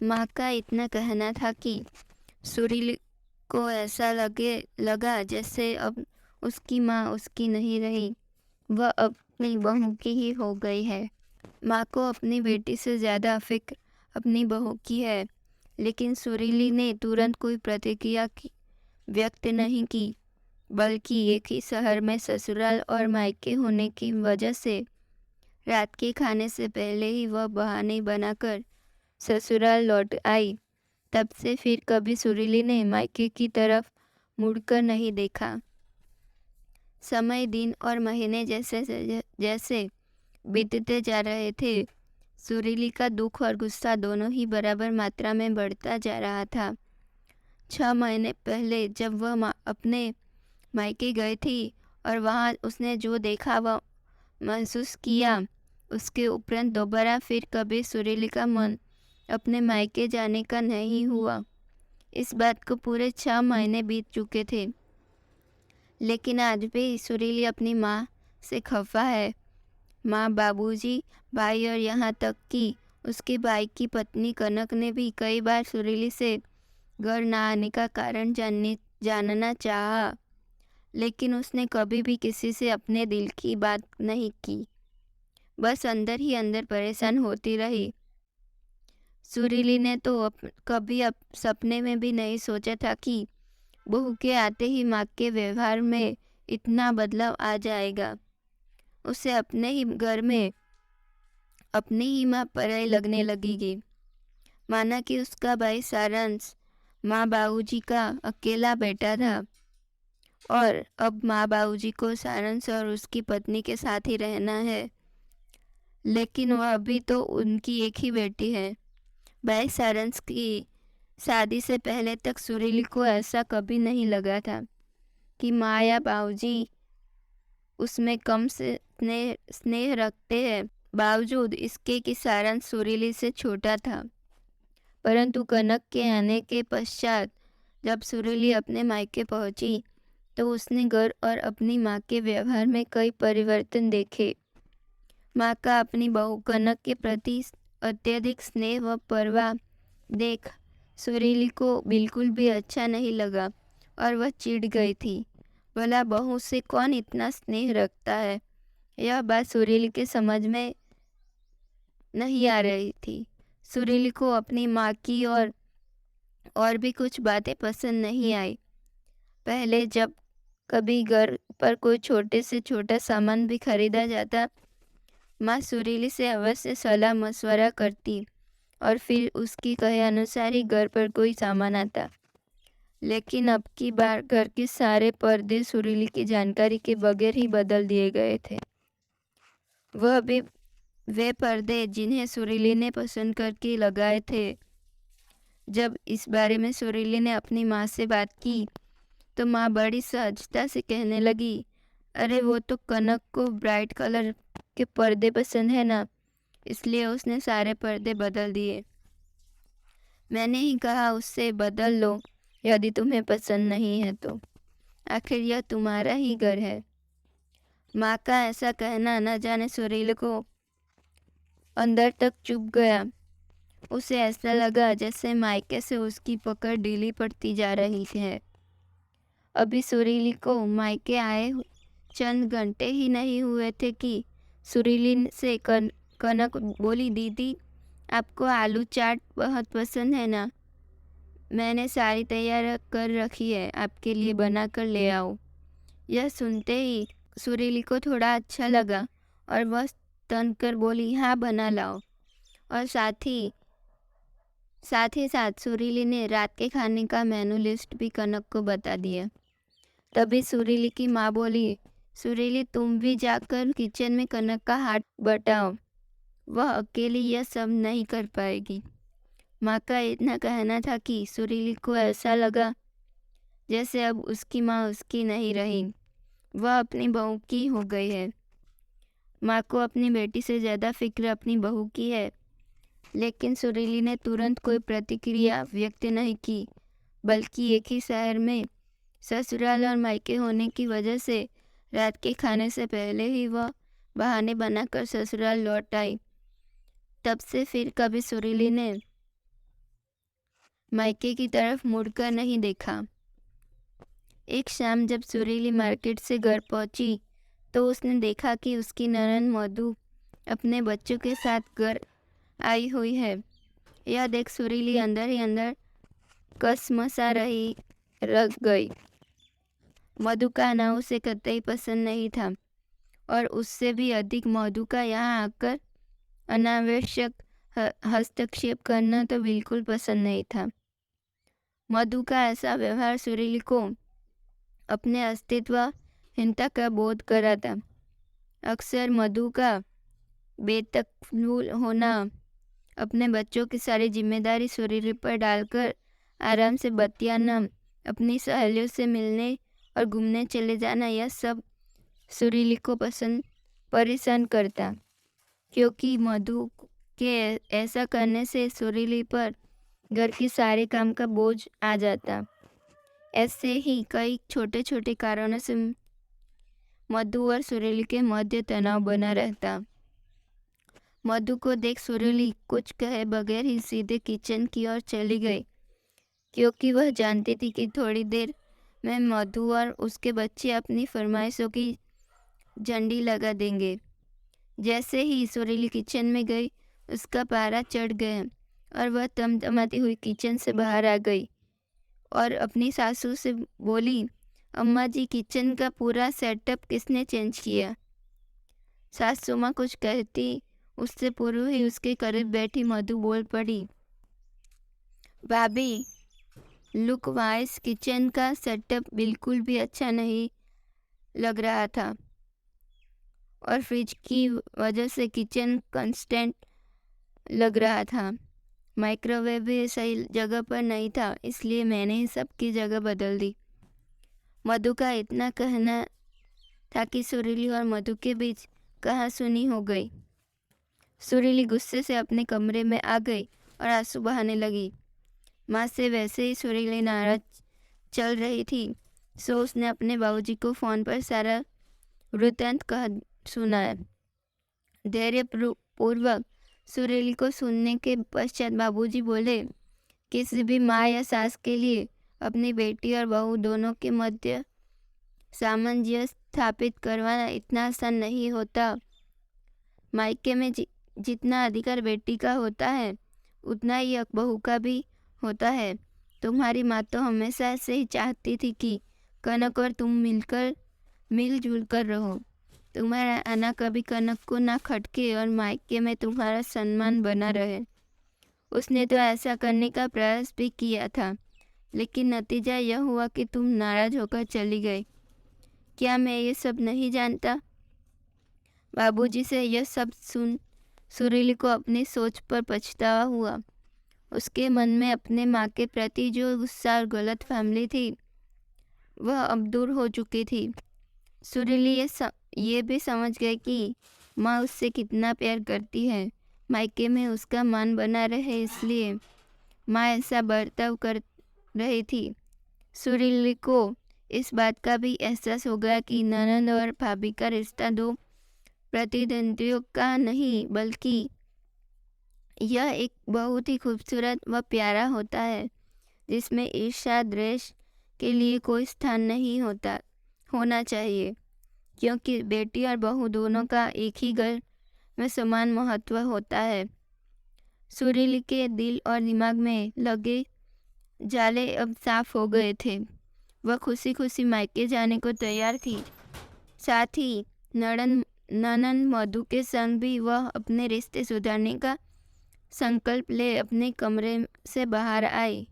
माँ का इतना कहना था कि सुरीली को ऐसा लगा जैसे अब उसकी माँ उसकी नहीं रही, वह अपनी बहू की ही हो गई है। माँ को अपनी बेटी से ज़्यादा फिक्र अपनी बहू की है, लेकिन सुरीली ने तुरंत कोई प्रतिक्रिया व्यक्त नहीं की, बल्कि एक ही शहर में ससुराल और मायके होने की वजह से रात के खाने से पहले ही वह बहाने बनाकर ससुराल लौट आई। तब से फिर कभी सुरीली ने मायके की तरफ मुड़कर नहीं देखा। समय दिन और महीने जैसे जैसे बीतते जा रहे थे, सुरीली का दुख और गुस्सा दोनों ही बराबर मात्रा में बढ़ता जा रहा था। 6 महीने पहले जब वह अपने मायके गई थी और वहाँ उसने जो देखा वह महसूस किया, उसके उपरांत दोबारा फिर कभी सुरीली का मन अपने मायके जाने का नहीं हुआ। इस बात को पूरे 6 महीने बीत चुके थे, लेकिन आज भी सुरीली अपनी माँ से खफा है। माँ, बाबूजी, भाई और यहाँ तक कि उसके भाई की पत्नी कनक ने भी कई बार सुरीली से घर न आने का कारण जानना चाहा, लेकिन उसने कभी भी किसी से अपने दिल की बात नहीं की, बस अंदर ही अंदर परेशान होती रही। सुरीली ने तो कभी सपने में भी नहीं सोचा था कि बहू के आते ही माँ के व्यवहार में इतना बदलाव आ जाएगा। उसे अपने ही घर में अपनी ही माँ पराई लगने लगेगी, माना कि उसका भाई सारांश माँ बाबूजी का अकेला बेटा था और अब माँ बाबूजी को सारांश और उसकी पत्नी के साथ ही रहना है। लेकिन वह अभी तो उनकी एक ही बेटी है। भाई सारांश की शादी से पहले तक सुरीली को ऐसा कभी नहीं लगा था कि माँ या बाबूजी उसमें कम से स्नेह रखते हैं, बावजूद इसके कि सारांश सुरीली से छोटा था। परंतु कनक के आने के पश्चात जब सुरीली अपने मायके पहुंची, तो उसने घर और अपनी माँ के व्यवहार में कई परिवर्तन देखे। माँ का अपनी बहू कनक के प्रति अत्यधिक स्नेह व परवाह देख सुरीली को बिल्कुल भी अच्छा नहीं लगा और वह चिढ़ गई थी। भला बहू से कौन इतना स्नेह रखता है? यह बात सुरीली के समझ में नहीं आ रही थी। सुरीली को अपनी माँ की और भी कुछ बातें पसंद नहीं आई। पहले जब कभी घर पर कोई छोटे से छोटा सामान भी खरीदा जाता, माँ सुरीली से अवश्य सलाह मशवरा करती और फिर उसकी कहे अनुसार ही घर पर कोई सामान आता। लेकिन अब की बार घर के सारे पर्दे सुरीली की जानकारी के बगैर ही बदल दिए गए थे। वह भी वे पर्दे जिन्हें सुरीली ने पसंद करके लगाए थे। जब इस बारे में सुरीली ने अपनी माँ से बात की, तो माँ बड़ी सहजता से कहने लगी, अरे वो तो कनक को ब्राइट कलर के पर्दे पसंद है ना, इसलिए उसने सारे पर्दे बदल दिए। मैंने ही कहा उससे बदल लो यदि तुम्हें पसंद नहीं है तो, आखिर यह तुम्हारा ही घर है। माँ का ऐसा कहना न जाने सुरीली को अंदर तक चुभ गया। उसे ऐसा लगा जैसे मायके से उसकी पकड़ ढीली पड़ती जा रही है। अभी सुरीली को मायके आए चंद घंटे ही नहीं हुए थे कि सुरीली से कनक बोली, दीदी आपको आलू चाट बहुत पसंद है ना, मैंने सारी तैयार कर रखी है, आपके लिए बना कर ले आओ। यह सुनते ही सुरीली को थोड़ा अच्छा लगा और वह तन कर बोली, हाँ बना लाओ। और साथ ही साथ सुरीली ने रात के खाने का मेनू लिस्ट भी कनक को बता दिया। तभी सुरीली की माँ बोली, सुरीली तुम भी जाकर किचन में कनक का हाथ बटाओ, वह अकेली यह सब नहीं कर पाएगी। माँ का इतना कहना था कि सुरीली को ऐसा लगा जैसे अब उसकी माँ उसकी नहीं रही, वह अपनी बहू की हो गई है। माँ को अपनी बेटी से ज़्यादा फिक्र अपनी बहू की है, लेकिन सुरीली ने तुरंत कोई प्रतिक्रिया व्यक्त नहीं की, बल्कि एक ही शहर में ससुराल और मायके होने की वजह से रात के खाने से पहले ही वह बहाने बनाकर ससुराल लौट आई। तब से फिर कभी सुरीली ने मायके की तरफ मुड़कर नहीं देखा। एक शाम जब सुरीली मार्केट से घर पहुंची तो उसने देखा कि उसकी ननद मधु अपने बच्चों के साथ घर आई हुई है। यह देख सुरीली अंदर ही अंदर कसमसा रह गई। मधु का आना उसे कतई पसंद नहीं था और उससे भी अधिक मधु का यहाँ आकर अनावश्यक हस्तक्षेप करना तो बिल्कुल पसंद नहीं था। मधु का ऐसा व्यवहार सुरीली को अपने अस्तित्वहीनता का बोध कराता। अक्सर मधु का बेतकल्लुफ़ होना, अपने बच्चों की सारी जिम्मेदारी सुरीली पर डालकर आराम से बतियाना, अपनी सहेलियों से मिलने और घूमने चले जाना, यह सब सुरीली को परेशान करता, क्योंकि मधु के ऐसा करने से सुरीली पर घर के सारे काम का बोझ आ जाता। ऐसे ही कई छोटे छोटे कारणों से मधु और सुरीली के मध्य तनाव बना रहता। मधु को देख सुरीली कुछ कहे बगैर ही सीधे किचन की ओर चली गई, क्योंकि वह जानती थी कि थोड़ी देर में मधु और उसके बच्चे अपनी फरमाइशों की झंडी लगा देंगे। जैसे ही सुरीली किचन में गई, उसका पारा चढ़ गया और वह तमतमाती हुई किचन से बाहर आ गई और अपनी सासू से बोली, अम्मा जी, किचन का पूरा सेटअप किसने चेंज किया? सासू माँ कुछ कहती उससे पूर्व ही उसके करीब बैठी मधु बोल पड़ी, भाभी, लुक वाइज किचन का सेटअप बिल्कुल भी अच्छा नहीं लग रहा था और फ्रिज की वजह से किचन कंस्टेंट लग रहा था। माइक्रोवेव भी सही जगह पर नहीं था, इसलिए मैंने ही सबकी जगह बदल दी। मधु का इतना कहना था कि सुरीली और मधु के बीच कहासुनी हो गई। सुरीली गुस्से से अपने कमरे में आ गई और आंसू बहाने लगी। माँ से वैसे ही सुरीली नाराज चल रही थी, सो उसने अपने बाबूजी को फ़ोन पर सारा वृत्तांत कह सुनाया। धैर्यपूर्वक सुरीली को सुनने के पश्चात बाबूजी बोले, किसी भी माँ या सास के लिए अपनी बेटी और बहू दोनों के मध्य सामंजस्य स्थापित करवाना इतना आसान नहीं होता। मायके में जितना अधिकार बेटी का होता है, उतना ही हक बहू का भी होता है। तुम्हारी माँ तो हमेशा से ही चाहती थी कि कनक और तुम मिलजुल कर रहो। तुम्हारा आना कभी कनक को ना खटके और मायके में तुम्हारा सम्मान बना रहे। उसने तो ऐसा करने का प्रयास भी किया था, लेकिन नतीजा यह हुआ कि तुम नाराज होकर चली गई। क्या मैं ये सब नहीं जानता? बाबूजी से यह सब सुन सुरीली को अपनी सोच पर पछतावा हुआ। उसके मन में अपने माँ के प्रति जो गुस्सा और गलत फहमी थी, वह अब दूर हो चुकी थी। सुरीली ये भी समझ गई कि माँ उससे कितना प्यार करती है। मायके में उसका मान बना रहे, इसलिए माँ ऐसा बर्ताव कर रही थी। सुरीली को इस बात का भी एहसास हो गया कि ननद और भाभी का रिश्ता दो प्रतिद्वंदियों का नहीं, बल्कि यह एक बहुत ही खूबसूरत व प्यारा होता है, जिसमें ईर्ष्या द्वेष के लिए कोई स्थान नहीं होना चाहिए, क्योंकि बेटी और बहू दोनों का एक ही घर में समान महत्व होता है। सुरीली के दिल और दिमाग में लगे जाले अब साफ हो गए थे। वह खुशी खुशी मायके जाने को तैयार थी। साथ ही ननद मधु के संग भी वह अपने रिश्ते सुधारने का संकल्प ले अपने कमरे से बाहर आई।